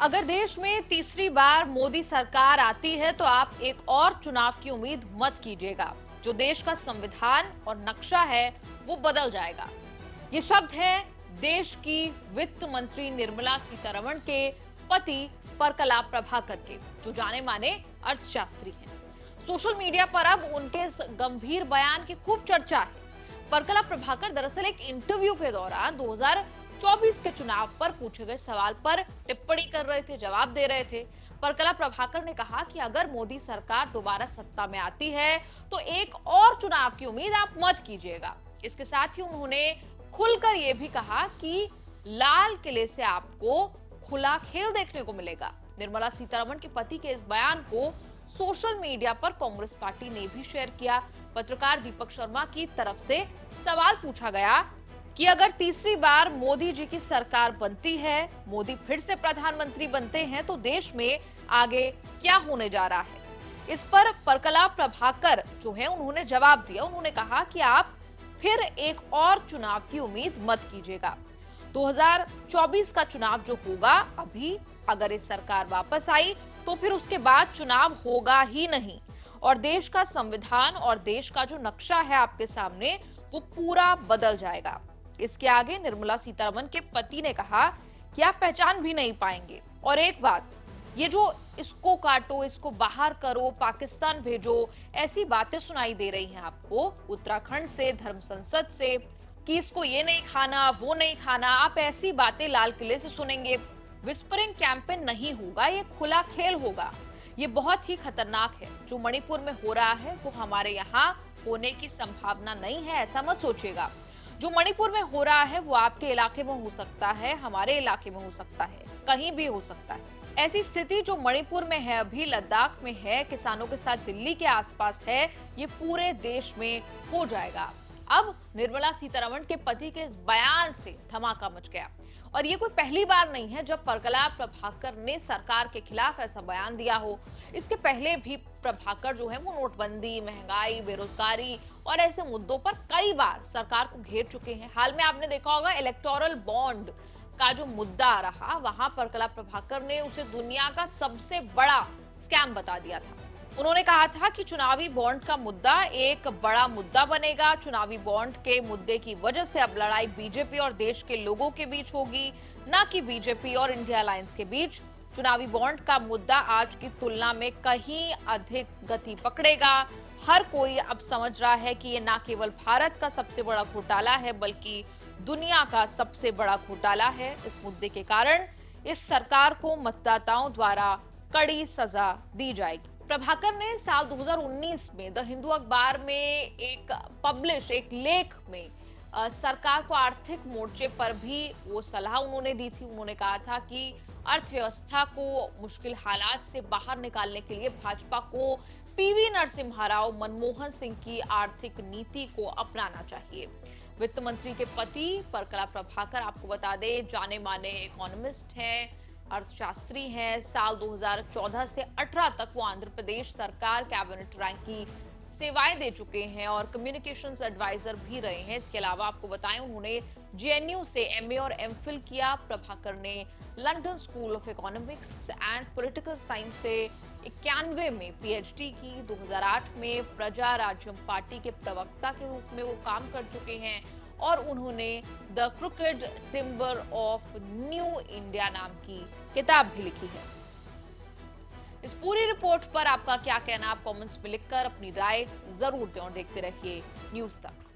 अगर देश में तीसरी बार मोदी सरकार आती है तो आप एक और चुनाव की उम्मीद मत कीजिएगा। जो देश का संविधान और नक्शा है वो बदल जाएगा। ये शब्द है देश की वित्त मंत्री निर्मला सीतारमण के पति परकला प्रभाकर के, जो जाने माने अर्थशास्त्री हैं। सोशल मीडिया पर अब उनके इस गंभीर बयान की खूब चर्चा है। परकला प्रभाकर दरअसल एक इंटरव्यू के दौरान 2024 के चुनाव पर पूछे गए सवाल पर टिप्पणी कर रहे थे, जवाब दे रहे थे। परकला प्रभाकर ने कहा कि अगर मोदी सरकार दोबारा सत्ता में आती है तो एक और चुनाव की उम्मीद आप मत कीजिएगा। इसके साथ ही उन्होंने खुलकर यह भी कहा कि लाल किले से आपको खुला खेल देखने को मिलेगा। निर्मला सीतारमण के पति के इस बयान को सोशल मीडिया पर कांग्रेस पार्टी ने भी शेयर किया। पत्रकार दीपक शर्मा की तरफ से सवाल पूछा गया कि अगर तीसरी बार मोदी जी की सरकार बनती है, मोदी फिर से प्रधानमंत्री बनते हैं, तो देश में आगे क्या होने जा रहा है। इस पर परकला प्रभाकर जो है उन्होंने जवाब दिया। उन्होंने कहा कि आप फिर एक और चुनाव की उम्मीद मत कीजिएगा। 2024 का चुनाव जो होगा, अभी अगर इस सरकार वापस आई तो फिर उसके बाद चुनाव होगा ही नहीं, और देश का संविधान और देश का जो नक्शा है आपके सामने वो पूरा बदल जाएगा। इसके आगे निर्मला सीतारमण के पति ने कहा कि आप पहचान भी नहीं पाएंगे। और एक बात, ये जो इसको काटो, इसको बाहर करो, पाकिस्तान भेजो, ऐसी बातें सुनाई दे रही हैं आपको उत्तराखंड से, धर्म संसद से, कि इसको ये नहीं खाना, वो नहीं खाना, आप ऐसी बातें लाल किले से सुनेंगे। विस्परिंग कैंपेन नहीं होगा, ये खुला खेल होगा। ये बहुत ही खतरनाक है। जो मणिपुर में हो रहा है वो हमारे यहाँ होने की संभावना नहीं है, ऐसा मत सोचिएगा। जो मणिपुर में हो रहा है वो आपके इलाके में हो सकता है, हमारे इलाके में हो सकता है, कहीं भी हो सकता है। ऐसी स्थिति जो मणिपुर में है, अभी लद्दाख में है, किसानों के साथ दिल्ली के आसपास है, ये पूरे देश में हो जाएगा। अब निर्मला सीतारमण के पति के इस बयान से धमाका मच गया, और ये कोई पहली बार नहीं है जब परकला प्रभाकर ने सरकार के खिलाफ ऐसा बयान दिया हो। इसके पहले भी प्रभाकर जो है वो नोटबंदी, महंगाई, बेरोजगारी और ऐसे मुद्दों पर कई बार सरकार को घेर चुके हैं। हाल में आपने देखा होगा इलेक्टोरल बॉन्ड का जो मुद्दा रहा, वहां परकला प्रभाकर ने उसे दुनिया का सबसे बड़ा स्कैम बता दिया था। उन्होंने कहा था कि चुनावी बॉन्ड का मुद्दा एक बड़ा मुद्दा बनेगा। चुनावी बॉन्ड के मुद्दे की वजह से अब लड़ाई बीजेपी और देश के लोगों के बीच होगी, न कि बीजेपी और इंडिया अलायंस के बीच। चुनावी बॉन्ड का मुद्दा आज की तुलना में कहीं अधिक गति पकड़ेगा। हर कोई अब समझ रहा है कि ये न केवल भारत का सबसे बड़ा घोटाला है, बल्कि दुनिया का सबसे बड़ा घोटाला है। इस मुद्दे के कारण इस सरकार को मतदाताओं द्वारा कड़ी सजा दी जाएगी। प्रभाकर ने साल 2019 में द हिंदू अखबार में एक लेख में सरकार को आर्थिक मोर्चे पर भी वो सलाह उन्होंने दी थी। उन्होंने कहा था कि अर्थव्यवस्था को मुश्किल हालात से बाहर निकालने के लिए भाजपा को पीवी नरसिम्हा राव, मनमोहन सिंह की आर्थिक नीति को अपनाना चाहिए। वित्त मंत्री के पति परकला प्रभाकर, आपको बता दें, जाने माने इकोनॉमिस्ट हैं, अर्थशास्त्री हैं। साल 2014 से 18 तक वो आंध्र प्रदेश सरकार कैबिनेट रैंक की सेवाएं दे चुके हैं और कम्युनिकेशंस एडवाइजर भी रहे हैं। इसके अलावा आपको बताएं, उन्होंने जेएनयू से एमए और एमफिल किया। प्रभाकर ने London school of economics and political science से 91 में पीएचडी की। 2008 में प्रजा राज्यम पार्टी के प्रवक्ता के रूप में वो काम कर चुके हैं, और उन्होंने the crooked timber of new India नाम की किताब भी लिखी है। इस पूरी रिपोर्ट पर आपका क्या कहना, आप कमेंट्स में लिखकर अपनी राय जरूर दें और देखते रहिए न्यूज़ तक।